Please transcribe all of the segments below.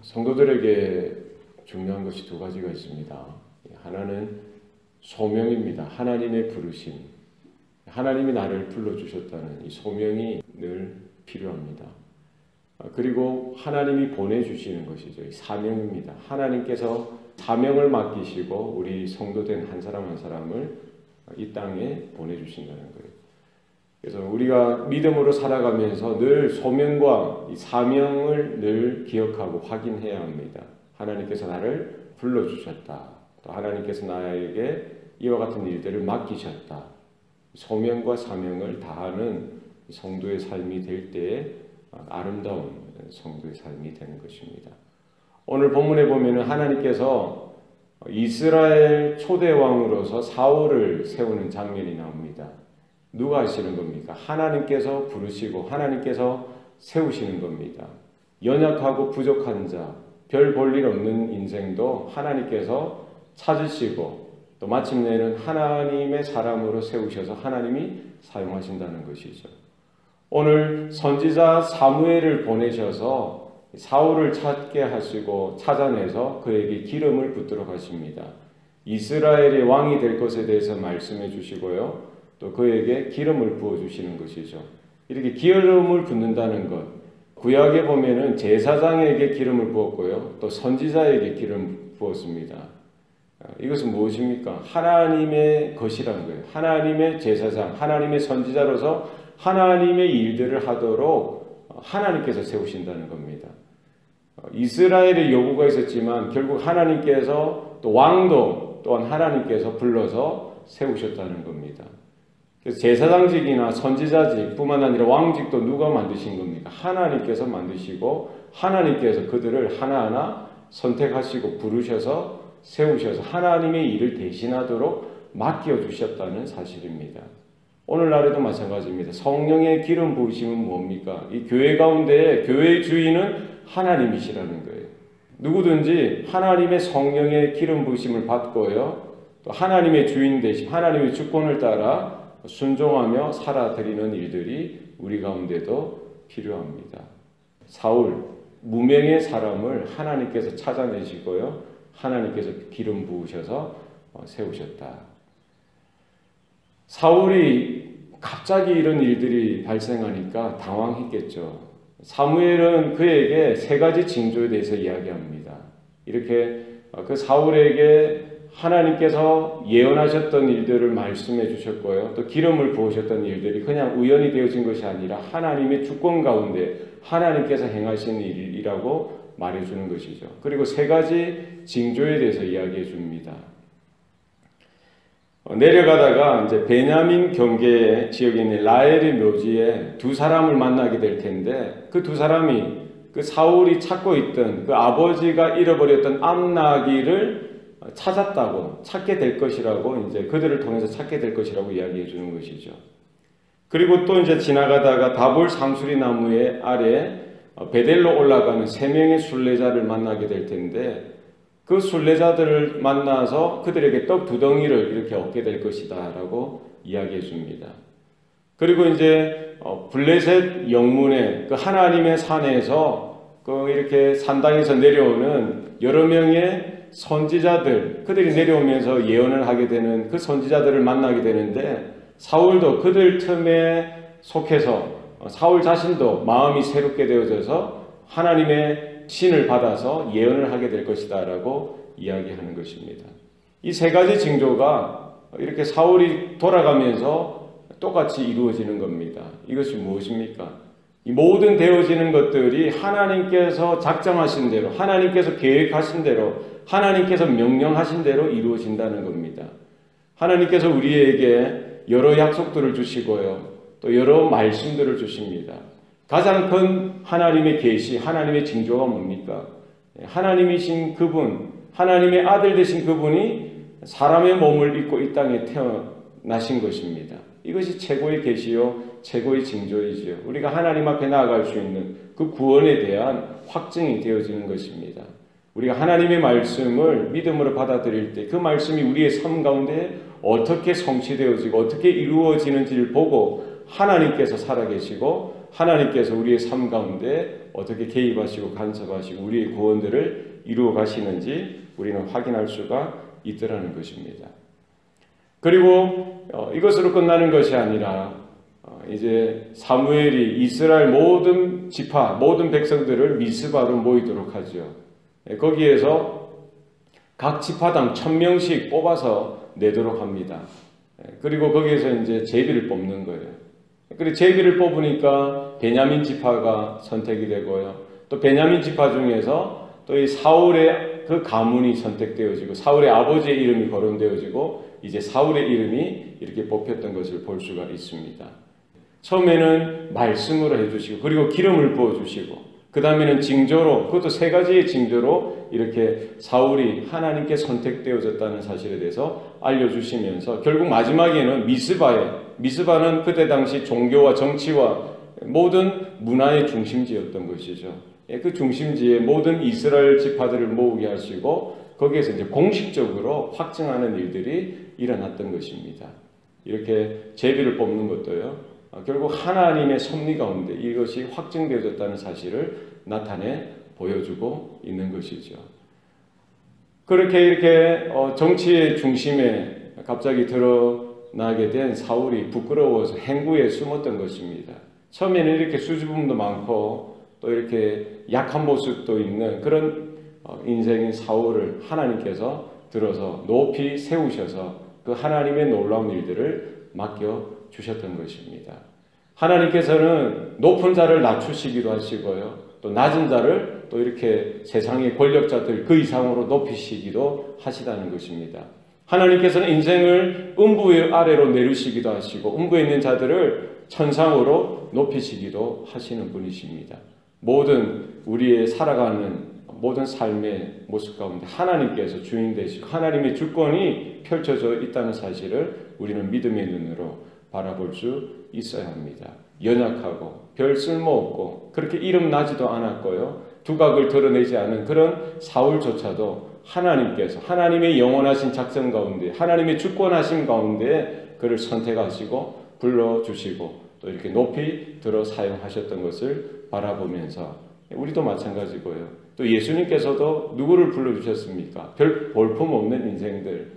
성도들에게 중요한 것이 두 가지가 있습니다. 하나는 소명입니다. 하나님의 부르심. 하나님이 나를 불러주셨다는 이 소명이 늘 필요합니다. 그리고 하나님이 보내주시는 것이죠. 이 사명입니다. 하나님께서 사명을 맡기시고 우리 성도된 한 사람 한 사람을 이 땅에 보내주신다는 거예요. 그래서 우리가 믿음으로 살아가면서 늘 소명과 이 사명을 늘 기억하고 확인해야 합니다. 하나님께서 나를 불러주셨다. 또 하나님께서 나에게 이와 같은 일들을 맡기셨다. 소명과 사명을 다하는 성도의 삶이 될 때에 아름다운 성도의 삶이 되는 것입니다. 오늘 본문에 보면은 하나님께서 이스라엘 초대 왕으로서 사울을 세우는 장면이 나옵니다. 누가 하시는 겁니까? 하나님께서 부르시고 하나님께서 세우시는 겁니다. 연약하고 부족한 자, 별 볼 일 없는 인생도 하나님께서 찾으시고 또 마침내는 하나님의 사람으로 세우셔서 하나님이 사용하신다는 것이죠. 오늘 선지자 사무엘을 보내셔서 사울을 찾게 하시고 찾아내서 그에게 기름을 붓도록 하십니다. 이스라엘의 왕이 될 것에 대해서 말씀해 주시고요. 또 그에게 기름을 부어주시는 것이죠. 이렇게 기름을 붓는다는 것, 구약에 보면은 제사장에게 기름을 부었고요. 또 선지자에게 기름 부었습니다. 이것은 무엇입니까? 하나님의 것이라는 거예요. 하나님의 제사장, 하나님의 선지자로서 하나님의 일들을 하도록 하나님께서 세우신다는 겁니다. 이스라엘의 요구가 있었지만 결국 하나님께서 또 왕도 또한 하나님께서 불러서 세우셨다는 겁니다. 그래서 제사장직이나 선지자직 뿐만 아니라 왕직도 누가 만드신 겁니까? 하나님께서 만드시고 하나님께서 그들을 하나하나 선택하시고 부르셔서 세우셔서 하나님의 일을 대신하도록 맡겨주셨다는 사실입니다. 오늘날에도 마찬가지입니다. 성령의 기름 부으심은 뭡니까? 이 교회 가운데 교회의 주인은 하나님이시라는 거예요. 누구든지 하나님의 성령의 기름 부으심을 받고요. 또 하나님의 주인 되심, 하나님의 주권을 따라 순종하며 살아드리는 일들이 우리 가운데도 필요합니다. 사울, 무명의 사람을 하나님께서 찾아내시고요. 하나님께서 기름 부으셔서 세우셨다. 사울이 갑자기 이런 일들이 발생하니까 당황했겠죠. 사무엘은 그에게 세 가지 징조에 대해서 이야기합니다. 이렇게 그 사울에게 하나님께서 예언하셨던 일들을 말씀해 주셨고요. 또 기름을 부으셨던 일들이 그냥 우연히 되어진 것이 아니라 하나님의 주권 가운데 하나님께서 행하신 일이라고 말해주는 것이죠. 그리고 세 가지 징조에 대해서 이야기해 줍니다. 내려가다가 이제 베냐민 경계 지역에 있는 라헬의 묘지에 두 사람을 만나게 될 텐데 그 두 사람이 그 사울이 찾고 있던 그 아버지가 잃어버렸던 암나기를 찾게 될 것이라고 이제 그들을 통해서 찾게 될 것이라고 이야기해 주는 것이죠. 그리고 또 이제 지나가다가 다볼 상수리 나무의 아래 베델로 올라가는 세 명의 순례자를 만나게 될 텐데 그 순례자들을 만나서 그들에게 떡 두 덩이를 이렇게 얻게 될 것이다 라고 이야기해 줍니다. 그리고 이제 블레셋 영문의 그 하나님의 산에서 그 이렇게 산당에서 내려오는 여러 명의 선지자들, 그들이 내려오면서 예언을 하게 되는 그 선지자들을 만나게 되는데 사울도 그들 틈에 속해서 사울 자신도 마음이 새롭게 되어져서 하나님의 신을 받아서 예언을 하게 될 것이다 라고 이야기하는 것입니다. 이 세 가지 징조가 이렇게 사울이 돌아가면서 똑같이 이루어지는 겁니다. 이것이 무엇입니까? 이 모든 되어지는 것들이 하나님께서 작정하신 대로, 하나님께서 계획하신 대로, 하나님께서 명령하신 대로 이루어진다는 겁니다. 하나님께서 우리에게 여러 약속들을 주시고요. 또 여러 말씀들을 주십니다. 가장 큰 하나님의 계시, 하나님의 징조가 뭡니까? 하나님이신 그분, 하나님의 아들 되신 그분이 사람의 몸을 입고 이 땅에 태어나신 것입니다. 이것이 최고의 계시요, 최고의 징조이지요. 우리가 하나님 앞에 나아갈 수 있는 그 구원에 대한 확증이 되어지는 것입니다. 우리가 하나님의 말씀을 믿음으로 받아들일 때 그 말씀이 우리의 삶 가운데 어떻게 성취되어지고 어떻게 이루어지는지를 보고 하나님께서 살아계시고 하나님께서 우리의 삶 가운데 어떻게 개입하시고 간섭하시고 우리의 구원들을 이루어 가시는지 우리는 확인할 수가 있더라는 것입니다. 그리고 이것으로 끝나는 것이 아니라 이제 사무엘이 이스라엘 모든 지파, 모든 백성들을 미스바로 모이도록 하죠. 거기에서 각 지파당 1000명씩 뽑아서 내도록 합니다. 그리고 거기에서 이제 제비를 뽑는 거예요. 그리고 제비를 뽑으니까 베냐민 지파가 선택이 되고요. 또 베냐민 지파 중에서 또 이 사울의 그 가문이 선택되어지고 사울의 아버지의 이름이 거론되어지고 이제 사울의 이름이 이렇게 뽑혔던 것을 볼 수가 있습니다. 처음에는 말씀으로 해주시고 그리고 기름을 부어주시고 그 다음에는 징조로, 그것도 3가지의 징조로 이렇게 사울이 하나님께 선택되어졌다는 사실에 대해서 알려주시면서 결국 마지막에는 미스바는 그때 당시 종교와 정치와 모든 문화의 중심지였던 것이죠. 그 중심지에 모든 이스라엘 지파들을 모으게 하시고 거기에서 이제 공식적으로 확증하는 일들이 일어났던 것입니다. 이렇게 제비를 뽑는 것도요. 결국 하나님의 섭리 가운데 이것이 확증되어졌다는 사실을 나타내 보여주고 있는 것이죠. 그렇게 이렇게 정치의 중심에 갑자기 드러나게 된 사울이 부끄러워서 행구에 숨었던 것입니다. 처음에는 이렇게 수줍음도 많고 또 이렇게 약한 모습도 있는 그런 인생인 사울을 하나님께서 들어서 높이 세우셔서 그 하나님의 놀라운 일들을 맡겨주셨던 것입니다. 하나님께서는 높은 자를 낮추시기도 하시고요. 또 낮은 자를 또 이렇게 세상의 권력자들 그 이상으로 높이시기도 하시다는 것입니다. 하나님께서는 인생을 음부 아래로 내리시기도 하시고 음부에 있는 자들을 천상으로 높이시기도 하시는 분이십니다. 모든 우리의 살아가는 모든 삶의 모습 가운데 하나님께서 주인 되시고 하나님의 주권이 펼쳐져 있다는 사실을 우리는 믿음의 눈으로 바라볼 수 있어야 합니다. 연약하고 별 쓸모없고 그렇게 이름 나지도 않았고요. 두각을 드러내지 않은 그런 사울조차도 하나님께서 하나님의 영원하신 작전 가운데 하나님의 주권하심 가운데 그를 선택하시고 불러주시고 또 이렇게 높이 들어 사용하셨던 것을 바라보면서 우리도 마찬가지고요. 또 예수님께서도 누구를 불러주셨습니까? 별 볼품없는 인생들,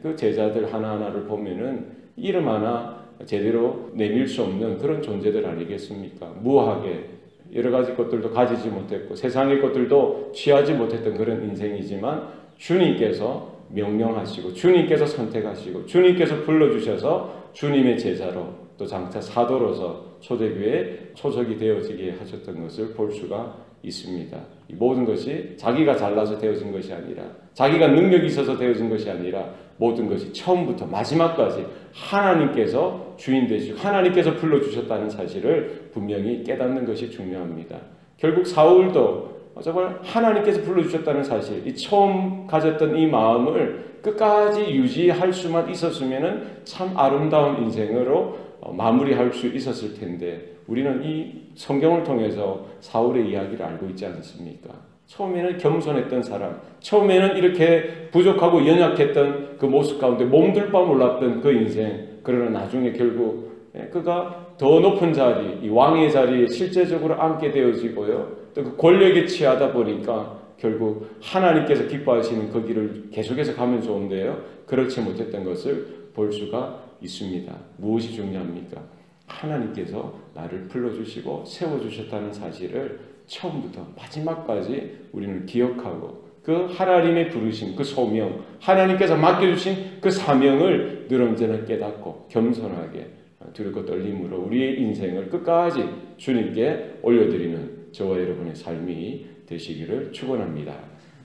그 제자들 하나하나를 보면은 이름 하나 제대로 내밀 수 없는 그런 존재들 아니겠습니까? 무하게 여러 가지 것들도 가지지 못했고 세상의 것들도 취하지 못했던 그런 인생이지만 주님께서 명령하시고 주님께서 선택하시고 주님께서 불러주셔서 주님의 제자로 또 장차 사도로서 초대교회에 초석이 되어지게 하셨던 것을 볼 수가 있습니다. 이 모든 것이 자기가 잘나서 되어진 것이 아니라 자기가 능력이 있어서 되어진 것이 아니라 모든 것이 처음부터 마지막까지 하나님께서 주인 되시고 하나님께서 불러주셨다는 사실을 분명히 깨닫는 것이 중요합니다. 결국 사울도 정말 하나님께서 불러주셨다는 사실, 이 처음 가졌던 이 마음을 끝까지 유지할 수만 있었으면 참 아름다운 인생으로 마무리할 수 있었을 텐데 우리는 이 성경을 통해서 사울의 이야기를 알고 있지 않습니까? 처음에는 겸손했던 사람, 처음에는 이렇게 부족하고 연약했던 그 모습 가운데 몸둘 바 몰랐던 그 인생, 그러나 나중에 결국 그가 더 높은 자리, 이 왕의 자리에 실제적으로 앉게 되어지고요. 또 그 권력에 취하다 보니까 결국 하나님께서 기뻐하시는 그 길을 계속해서 가면 좋은데요. 그렇지 못했던 것을 볼 수가 있습니다. 무엇이 중요합니까? 하나님께서 나를 불러주시고 세워주셨다는 사실을 처음부터 마지막까지 우리는 기억하고 그 하나님의 부르심, 그 소명, 하나님께서 맡겨주신 그 사명을 늘 언제나 깨닫고 겸손하게 두렵고 떨림으로 우리의 인생을 끝까지 주님께 올려드리는 저와 여러분의 삶이 되시기를 축원합니다.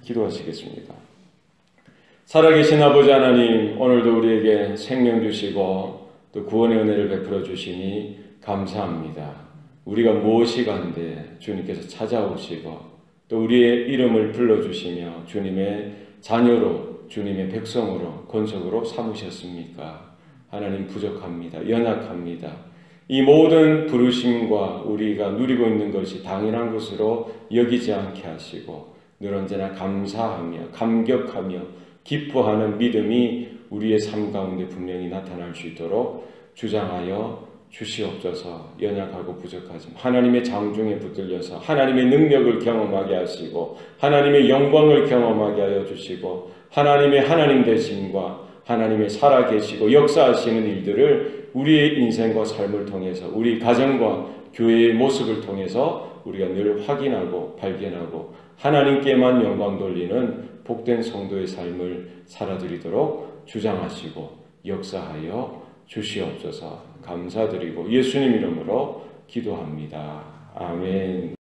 기도하시겠습니다. 살아계신 아버지 하나님, 오늘도 우리에게 생명 주시고 또 구원의 은혜를 베풀어 주시니 감사합니다. 우리가 무엇이 간데 주님께서 찾아오시고 또 우리의 이름을 불러주시며 주님의 자녀로 주님의 백성으로 권속으로 삼으셨습니까? 하나님 부족합니다. 연약합니다. 이 모든 부르심과 우리가 누리고 있는 것이 당연한 것으로 여기지 않게 하시고 늘 언제나 감사하며 감격하며 기뻐하는 믿음이 우리의 삶 가운데 분명히 나타날 수 있도록 주장하여 주시옵소서. 연약하고 부족하지만 하나님의 장중에 붙들려서 하나님의 능력을 경험하게 하시고 하나님의 영광을 경험하게 하여 주시고 하나님의 하나님 되심과 하나님의 살아계시고 역사하시는 일들을 우리의 인생과 삶을 통해서 우리 가정과 교회의 모습을 통해서 우리가 늘 확인하고 발견하고 하나님께만 영광 돌리는 복된 성도의 삶을 살아드리도록 주장하시고 역사하여 주시옵소서. 감사드리고 예수님 이름으로 기도합니다. 아멘.